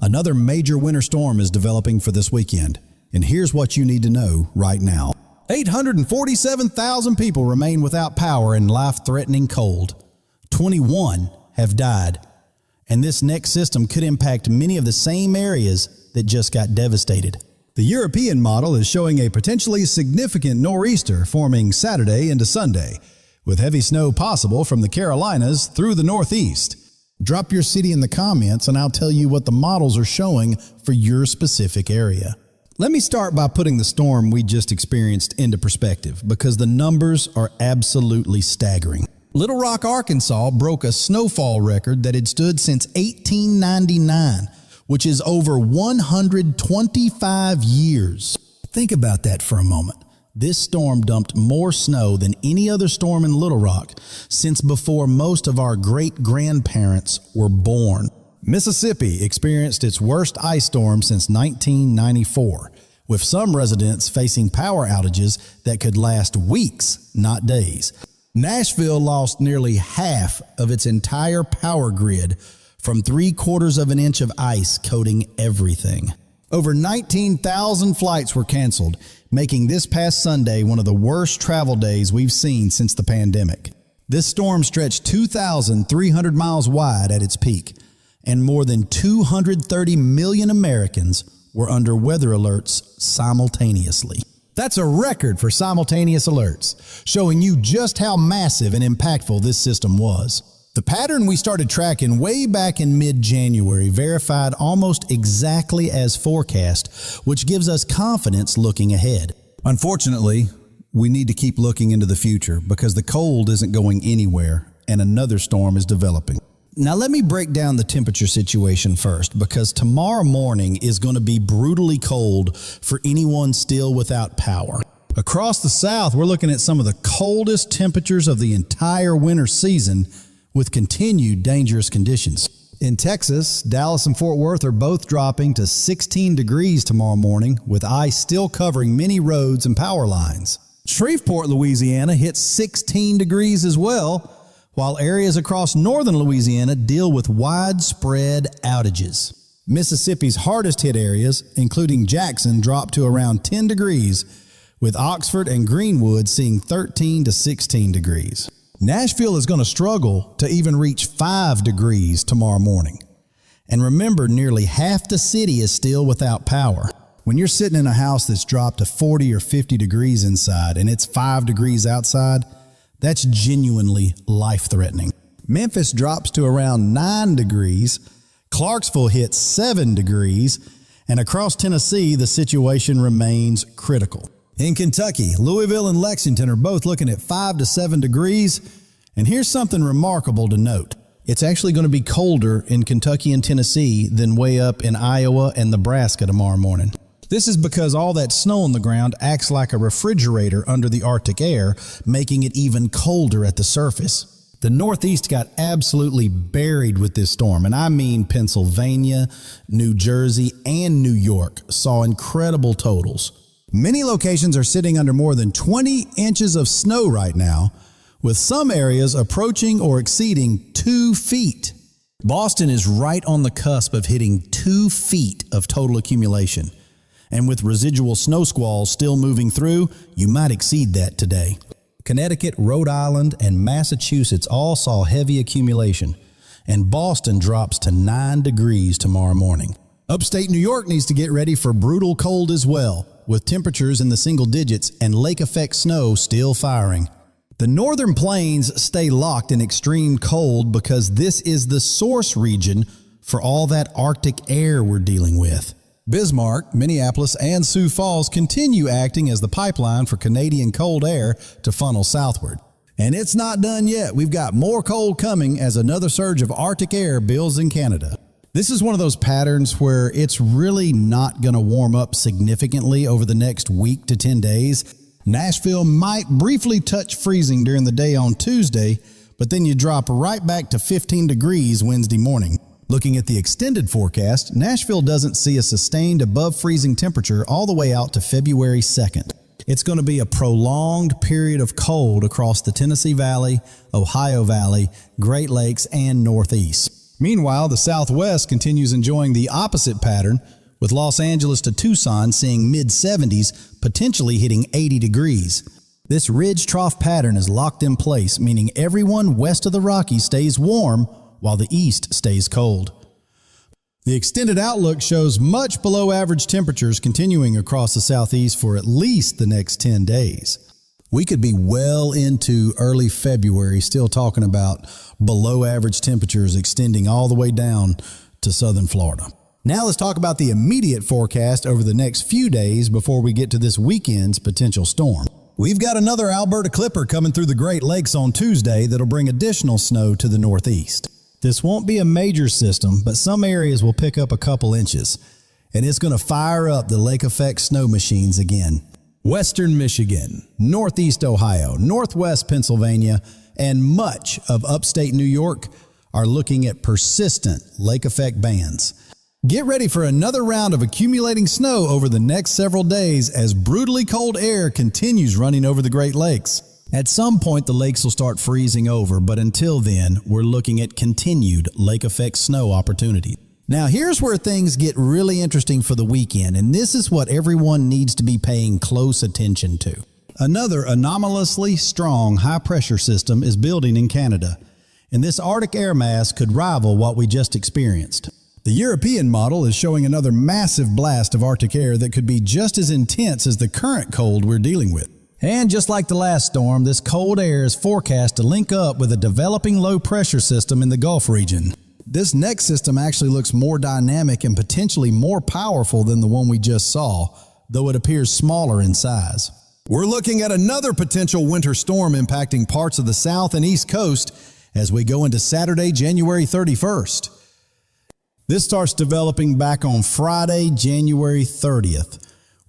Another major winter storm is developing for this weekend, and here's what you need to know right now. 847,000 people remain without power in life-threatening cold. 21 have died, and this next system could impact many of the same areas that just got devastated. The European model is showing a potentially significant nor'easter forming Saturday into Sunday, with heavy snow possible from the Carolinas through the Northeast. Drop your city in the comments and I'll tell you what the models are showing for your specific area. Let me start by putting the storm we just experienced into perspective because the numbers are absolutely staggering. Little Rock, Arkansas broke a snowfall record that had stood since 1899, which is over 125 years. Think about that for a moment. This storm dumped more snow than any other storm in Little Rock since before most of our great-grandparents were born. Mississippi experienced its worst ice storm since 1994, with some residents facing power outages that could last weeks, not days. Nashville lost nearly half of its entire power grid from 3/4 of an inch of ice coating everything. Over 19,000 flights were canceled, making this past Sunday one of the worst travel days we've seen since the pandemic. This storm stretched 2,300 miles wide at its peak, and more than 230 million Americans were under weather alerts simultaneously. That's a record for simultaneous alerts, showing you just how massive and impactful this system was. The pattern we started tracking way back in mid-January verified almost exactly as forecast, which gives us confidence looking ahead. Unfortunately, we need to keep looking into the future because the cold isn't going anywhere and another storm is developing. Now let me break down the temperature situation first because tomorrow morning is going to be brutally cold for anyone still without power. Across the South, we're looking at some of the coldest temperatures of the entire winter season, with continued dangerous conditions. In Texas, Dallas and Fort Worth are both dropping to 16 degrees tomorrow morning, with ice still covering many roads and power lines. Shreveport, Louisiana hits 16 degrees as well, while areas across northern Louisiana deal with widespread outages. Mississippi's hardest hit areas, including Jackson, drop to around 10 degrees, with Oxford and Greenwood seeing 13 to 16 degrees. Nashville is going to struggle to even reach 5 degrees tomorrow morning. And remember, nearly half the city is still without power. When you're sitting in a house that's dropped to 40 or 50 degrees inside and it's 5 degrees outside, that's genuinely life-threatening. Memphis drops to around 9 degrees, Clarksville hits 7 degrees, and across Tennessee, the situation remains critical. In Kentucky, Louisville and Lexington are both looking at 5 to 7 degrees, and here's something remarkable to note. It's actually going to be colder in Kentucky and Tennessee than way up in Iowa and Nebraska tomorrow morning. This is because all that snow on the ground acts like a refrigerator under the Arctic air, making it even colder at the surface. The Northeast got absolutely buried with this storm, and I mean Pennsylvania, New Jersey, and New York saw incredible totals. Many locations are sitting under more than 20 inches of snow right now, with some areas approaching or exceeding 2 feet. Boston is right on the cusp of hitting 2 feet of total accumulation. And with residual snow squalls still moving through, you might exceed that today. Connecticut, Rhode Island, and Massachusetts all saw heavy accumulation, and Boston drops to 9 degrees tomorrow morning. Upstate New York needs to get ready for brutal cold as well, with temperatures in the single digits and lake-effect snow still firing. The northern plains stay locked in extreme cold because this is the source region for all that Arctic air we're dealing with. Bismarck, Minneapolis, and Sioux Falls continue acting as the pipeline for Canadian cold air to funnel southward. And it's not done yet. We've got more cold coming as another surge of Arctic air builds in Canada. This is one of those patterns where it's really not going to warm up significantly over the next week to 10 days. Nashville might briefly touch freezing during the day on Tuesday, but then you drop right back to 15 degrees Wednesday morning. Looking at the extended forecast, Nashville doesn't see a sustained above freezing temperature all the way out to February 2nd. It's going to be a prolonged period of cold across the Tennessee Valley, Ohio Valley, Great Lakes, and Northeast. Meanwhile, the Southwest continues enjoying the opposite pattern, with Los Angeles to Tucson seeing mid-70s, potentially hitting 80 degrees. This ridge trough pattern is locked in place, meaning everyone west of the Rockies stays warm while the east stays cold. The extended outlook shows much below average temperatures continuing across the southeast for at least the next 10 days. We could be well into early February still talking about below average temperatures extending all the way down to southern Florida. Now let's talk about the immediate forecast over the next few days before we get to this weekend's potential storm. We've got another Alberta Clipper coming through the Great Lakes on Tuesday that'll bring additional snow to the northeast. This won't be a major system, but some areas will pick up a couple inches, and it's going to fire up the lake effect snow machines again. Western Michigan, Northeast Ohio, Northwest Pennsylvania, and much of upstate New York are looking at persistent lake effect bands. Get ready for another round of accumulating snow over the next several days as brutally cold air continues running over the Great Lakes. At some point, the lakes will start freezing over, but until then, we're looking at continued lake effect snow opportunity. Now, here's where things get really interesting for the weekend, and this is what everyone needs to be paying close attention to. Another anomalously strong high-pressure system is building in Canada, and this Arctic air mass could rival what we just experienced. The European model is showing another massive blast of Arctic air that could be just as intense as the current cold we're dealing with. And just like the last storm, this cold air is forecast to link up with a developing low-pressure system in the Gulf region. This next system actually looks more dynamic and potentially more powerful than the one we just saw, though it appears smaller in size. We're looking at another potential winter storm impacting parts of the south and east coast as we go into Saturday, January 31st. This starts developing back on Friday, January 30th,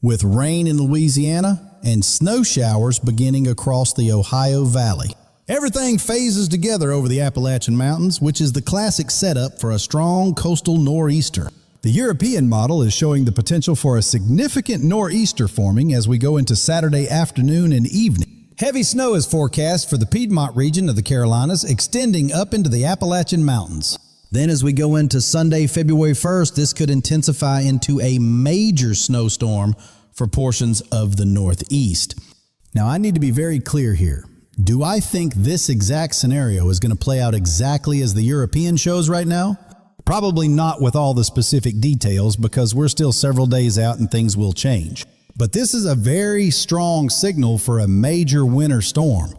with rain in Louisiana and snow showers beginning across the Ohio Valley. Everything phases together over the Appalachian Mountains, which is the classic setup for a strong coastal nor'easter. The European model is showing the potential for a significant nor'easter forming as we go into Saturday afternoon and evening. Heavy snow is forecast for the Piedmont region of the Carolinas, extending up into the Appalachian Mountains. Then as we go into Sunday, February 1st, this could intensify into a major snowstorm for portions of the Northeast. Now, I need to be very clear here. Do I think this exact scenario is going to play out exactly as the European shows right now? Probably not with all the specific details because we're still several days out and things will change. But this is a very strong signal for a major winter storm,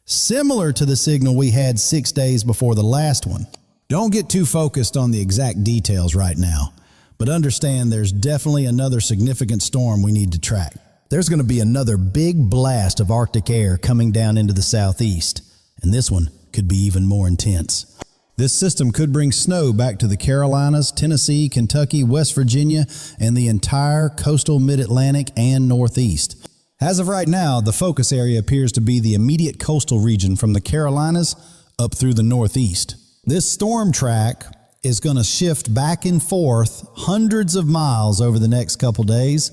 similar to the signal we had 6 days before the last one. Don't get too focused on the exact details right now, but understand there's definitely another significant storm we need to track. There's going to be another big blast of Arctic air coming down into the southeast, and this one could be even more intense. This system could bring snow back to the Carolinas, Tennessee, Kentucky, West Virginia, and the entire coastal mid-Atlantic and Northeast. As of right now, the focus area appears to be the immediate coastal region from the Carolinas up through the Northeast. This storm track is going to shift back and forth hundreds of miles over the next couple days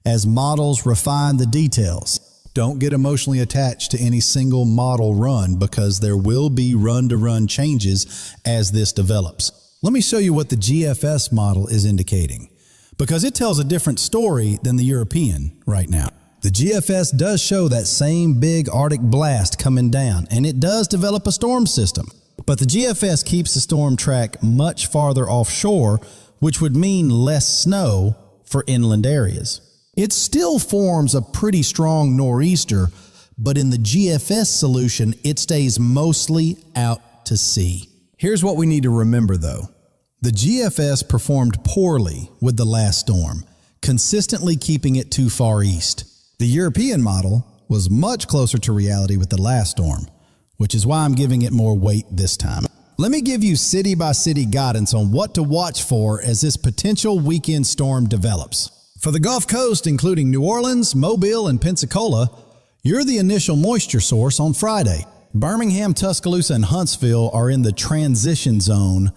as models refine the details. Don't get emotionally attached to any single model run because there will be run-to-run changes as this develops. Let me show you what the GFS model is indicating because it tells a different story than the European right now. The GFS does show that same big Arctic blast coming down, and it does develop a storm system. But the GFS keeps the storm track much farther offshore, which would mean less snow for inland areas. It still forms a pretty strong nor'easter, but in the GFS solution, it stays mostly out to sea. Here's what we need to remember though. The GFS performed poorly with the last storm, consistently keeping it too far east. The European model was much closer to reality with the last storm, which is why I'm giving it more weight this time. Let me give you city-by-city guidance on what to watch for as this potential weekend storm develops. For the Gulf Coast, including New Orleans, Mobile, and Pensacola, you're the initial moisture source on Friday. Birmingham, Tuscaloosa, and Huntsville are in the transition zone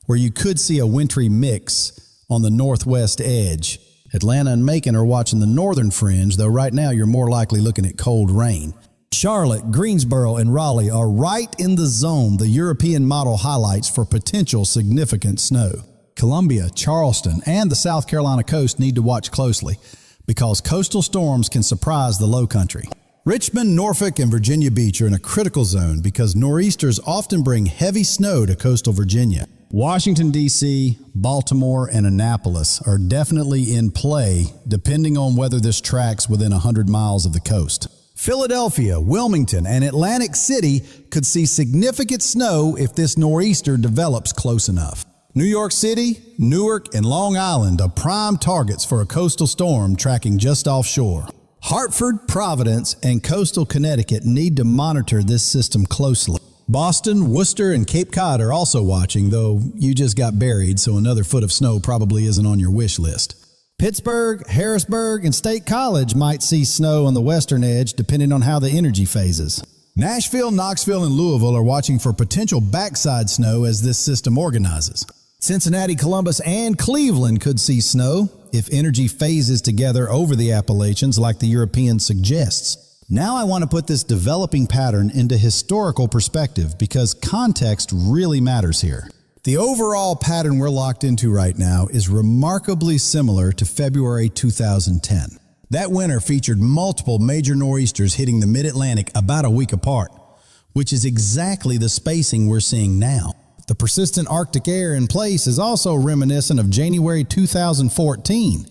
where you could see a wintry mix on the northwest edge. Atlanta and Macon are watching the northern fringe, though right now you're more likely looking at cold rain. Charlotte, Greensboro, and Raleigh are right in the zone the European model highlights for potential significant snow. Columbia, Charleston, and the South Carolina coast need to watch closely because coastal storms can surprise the low country. Richmond, Norfolk, and Virginia Beach are in a critical zone because nor'easters often bring heavy snow to coastal Virginia. Washington, D.C., Baltimore, and Annapolis are definitely in play depending on whether this tracks within 100 miles of the coast. Philadelphia, Wilmington, and Atlantic City could see significant snow if this nor'easter develops close enough. New York City, Newark, and Long Island are prime targets for a coastal storm tracking just offshore. Hartford, Providence, and coastal Connecticut need to monitor this system closely. Boston, Worcester, and Cape Cod are also watching, though you just got buried, so another foot of snow probably isn't on your wish list. Pittsburgh, Harrisburg, and State College might see snow on the western edge depending on how the energy phases. Nashville, Knoxville, and Louisville are watching for potential backside snow as this system organizes. Cincinnati, Columbus, and Cleveland could see snow if energy phases together over the Appalachians like the European suggests. Now I want to put this developing pattern into historical perspective because context really matters here. The overall pattern we're locked into right now is remarkably similar to February 2010. That winter featured multiple major nor'easters hitting the mid-Atlantic about a week apart, which is exactly the spacing we're seeing now. The persistent Arctic air in place is also reminiscent of January 2014,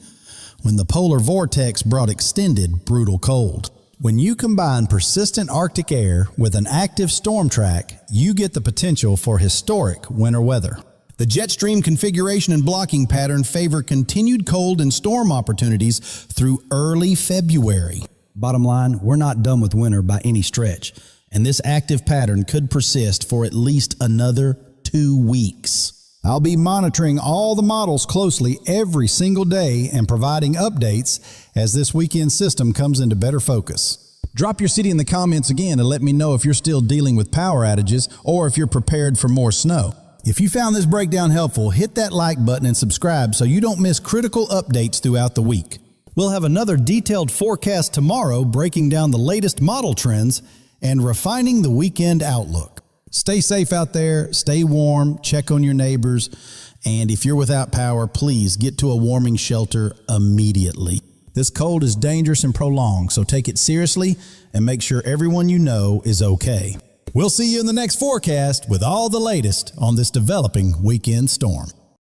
when the polar vortex brought extended, brutal cold. When you combine persistent Arctic air with an active storm track, you get the potential for historic winter weather. The jet stream configuration and blocking pattern favor continued cold and storm opportunities through early February. Bottom line, we're not done with winter by any stretch, and this active pattern could persist for at least another 2 weeks. I'll be monitoring all the models closely every single day and providing updates as this weekend system comes into better focus. Drop your city in the comments again and let me know if you're still dealing with power outages or if you're prepared for more snow. If you found this breakdown helpful, hit that like button and subscribe so you don't miss critical updates throughout the week. We'll have another detailed forecast tomorrow breaking down the latest model trends and refining the weekend outlook. Stay safe out there, stay warm, check on your neighbors, and if you're without power, please get to a warming shelter immediately. This cold is dangerous and prolonged, so take it seriously and make sure everyone you know is okay. We'll see you in the next forecast with all the latest on this developing weekend storm.